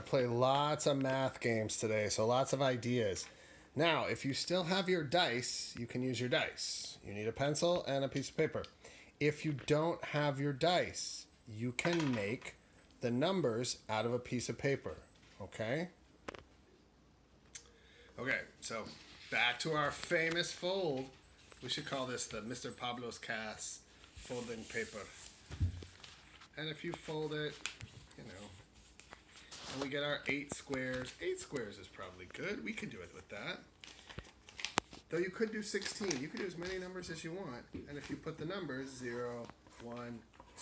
play lots of math games today, so lots of ideas. Now, if you still have your dice, you can use your dice. You need a pencil and a piece of paper. If you don't have your dice, you can make the numbers out of a piece of paper, okay? Okay, so back to our famous fold. We should call this the Mr. Pablo's Cast folding paper. And if you fold it, you know, and we get our 8 squares. 8 squares is probably good. We could do it with that. Though you could do 16. You could do as many numbers as you want. And if you put the numbers 0, 1,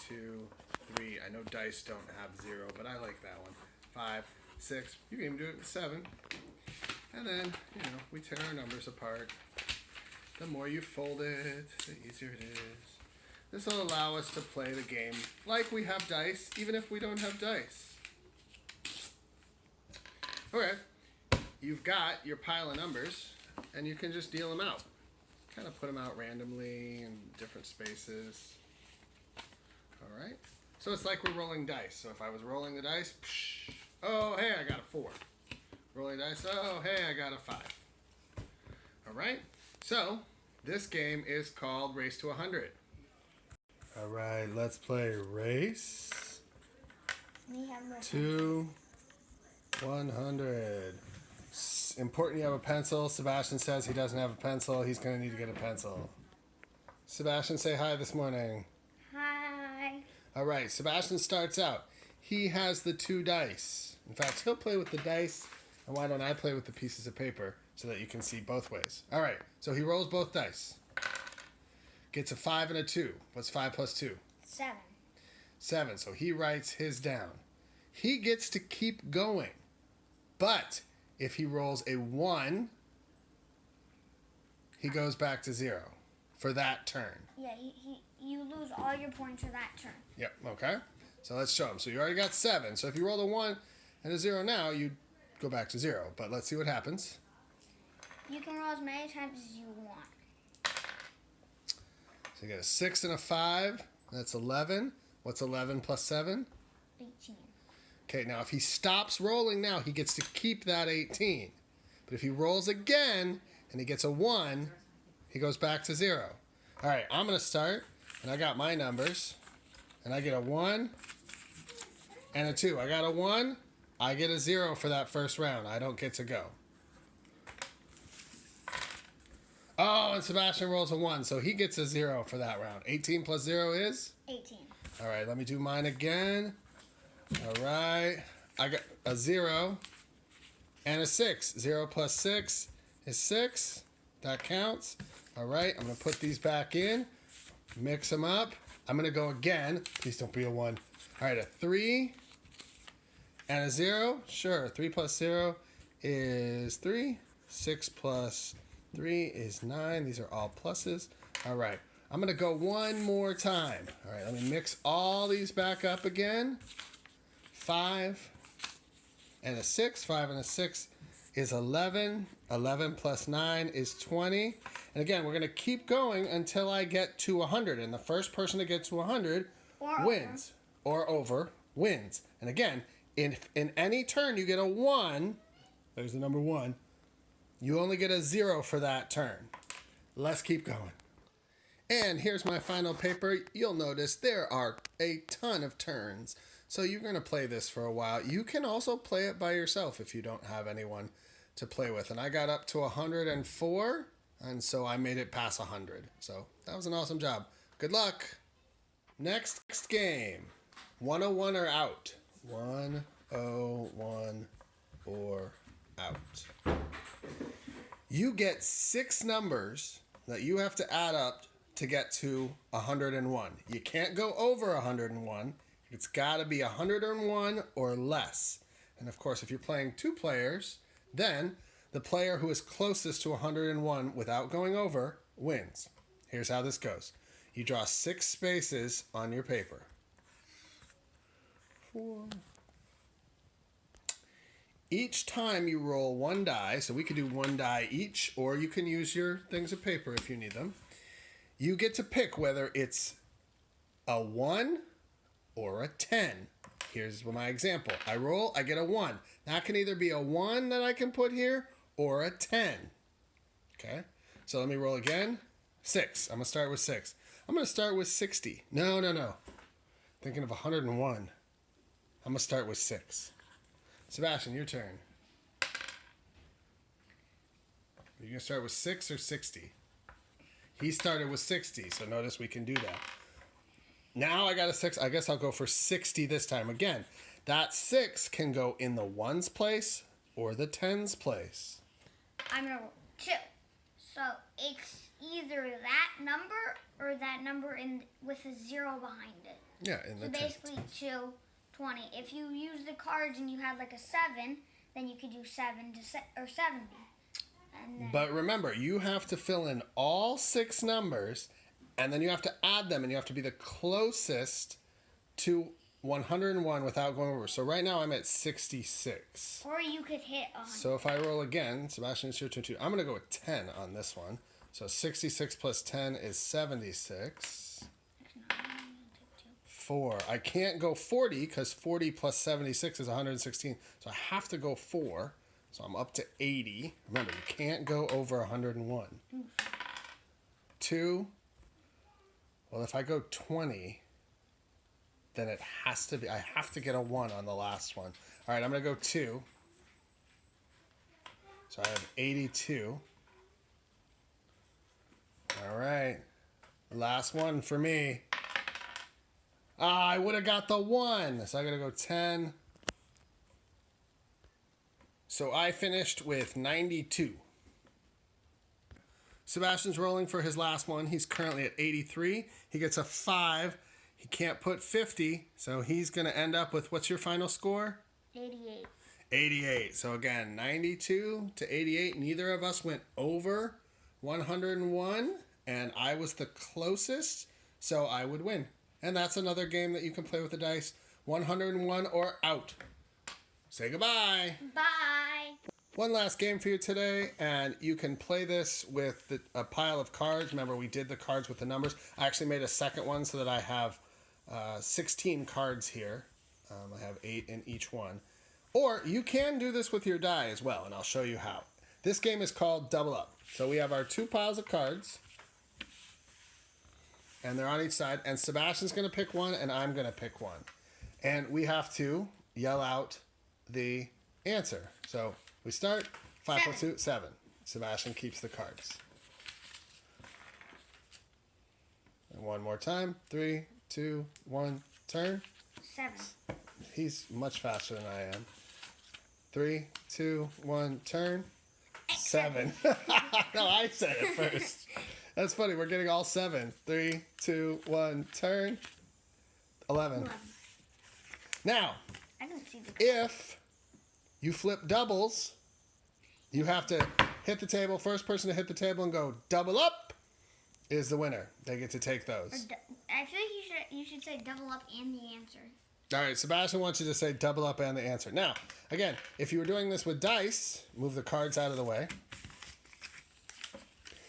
2, 3. I know dice don't have 0, but I like that one. 5, 6. You can even do it with 7. And then, you know, we tear our numbers apart. The more you fold it, the easier it is. This will allow us to play the game like we have dice, even if we don't have dice. Okay, you've got your pile of numbers, and you can just deal them out. Kind of put them out randomly in different spaces. All right, so it's like we're rolling dice. So if I was rolling the dice, psh, oh, hey, I got a 4. Rolling dice, oh, hey, I got a 5. All right, so this game is called Race to 100. All right, let's play Race to 100. Important you have a pencil. Sebastian says he doesn't have a pencil. He's going to need to get a pencil. Sebastian, say hi this morning. Hi. All right, Sebastian starts out. He has the 2 dice. In fact, he'll play with the dice. And why don't I play with the pieces of paper so that you can see both ways? All right, so he rolls both dice. Gets a 5 and a 2. What's 5 plus 2? 7. 7. So he writes his down. He gets to keep going. But if he rolls a 1, he goes back to 0 for that turn. Yeah, you lose all your points for that turn. Yep, okay. So let's show him. So you already got 7. So if you roll a 1 and a 0 now, you go back to 0. But let's see what happens. You can roll as many times as you want. So you get a 6 and a 5. That's 11. What's 11 plus 7? 18. Okay, now if he stops rolling now, he gets to keep that 18. But if he rolls again and he gets a 1, he goes back to 0. All right, I'm going to start, and I got my numbers. And I get a 1 and a 2. I got a 1. I get a 0 for that first round. I don't get to go. Oh, and Sebastian rolls a 1, so he gets a 0 for that round. 18 plus 0 is? 18. All right, let me do mine again. All right. I got a 0 and a 6. 0 plus 6 is 6. That counts. All right, I'm going to put these back in. Mix them up. I'm going to go again. Please don't be a 1. All right, a 3 and a 0. Sure, 3 plus 0 is 3. 6 plus 3 is 9. These are all pluses. All right, I'm going to go one more time. All right, let me mix all these back up again. 5 and a 6. 5 and a 6 is 11. 11 plus 9 is 20. And again, we're going to keep going until I get to 100. And the first person to get to 100 wins. Or over wins. And again, in any turn you get a 1, there's the number 1, you only get a 0 for that turn. Let's keep going. And here's my final paper. You'll notice there are a ton of turns. So you're going to play this for a while. You can also play it by yourself if you don't have anyone to play with. And I got up to 104, and so I made it past 100. So that was an awesome job. Good luck. Next game. 101 or out. 101 or out. You get 6 numbers that you have to add up to get to 101. You can't go over 101. It's got to be 101 or less. And of course, if you're playing 2 players, then the player who is closest to 101 without going over wins. Here's how this goes. You draw 6 spaces on your paper. 4. Each time you roll 1 die, so we could do 1 die each, or you can use your things of paper if you need them. You get to pick whether it's a 1 or a 10. here's my example. I roll, I get a 1. That can either be a 1 that I can put here or a 10. Okay, so let me roll again. 6. I'm going to start with 6. I'm going to start with 60. No. Thinking of 101. I'm going to start with 6. Sebastian, your turn. Are you going to start with 6 or 60? He started with 60, so notice we can do that. Now I got a 6. I guess I'll go for 60 this time. Again, that 6 can go in the 1's place or the 10's place. I'm going to roll 2. So it's either that number or that number with a 0 behind it. Yeah, in the So basically 2, 20. If you use the cards and you had like a 7, then you could do 7 or 70. And then, But remember, you have to fill in all 6 numbers, and then you have to add them, and you have to be the closest to 101 without going over. So right now I'm at 66. or you could hit 100. So if I roll again, Sebastian, it's your turn too. I'm going to go with 10 on this one. So 66 plus 10 is 76. 4. I can't go 40 because 40 plus 76 is 116. So I have to go 4. So I'm up to 80. Remember, you can't go over 101. 2. Well, if I go 20, then it has to be, I have to get a 1 on the last one. All right, I'm going to go 2. So I have 82. All right. Last one for me. I would have got the 1. So I got to go 10. So I finished with 92. Sebastian's rolling for his last one. He's currently at 83. He gets a 5. He can't put 50, so he's going to end up with, what's your final score? 88. 88. So again, 92 to 88. Neither of us went over 101, and I was the closest, so I would win. And that's another game that you can play with the dice. 101 or out. Say goodbye. Bye. One last game for you today, and you can play this with a pile of cards. Remember, we did the cards with the numbers. I actually made a second one so that I have 16 cards here. I have 8 in each one. Or you can do this with your die as well, and I'll show you how. This game is called Double Up. So we have our 2 piles of cards, and they're on each side, and Sebastian's going to pick one, and I'm going to pick one. And we have to yell out the answer. So we start. 5 plus 2, 7. Sebastian keeps the cards. And one more time. 3, 2, 1, turn. 7. He's much faster than I am. 3, 2, 1, turn. 7. No, I said it first. That's funny. We're getting all 7. 3, 2, 1, turn. 11. Now, I don't see the if you flip doubles, you have to hit the table. First person to hit the table and go double up is the winner. They get to take those. I feel like you should say double up and the answer. All right, Sebastian wants you to say double up and the answer. Now, again, if you were doing this with dice, move the cards out of the way.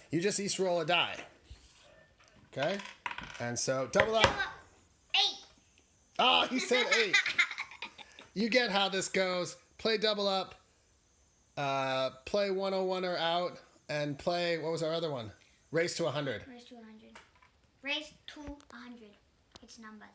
You just each roll a die. Okay? And so, double up. Double up. 8. Oh, he said 8. You get how this goes. Play double up. Play 101 or out. And play, what was our other one? Race to 100. Race to 100. Race to 100. It's numbers.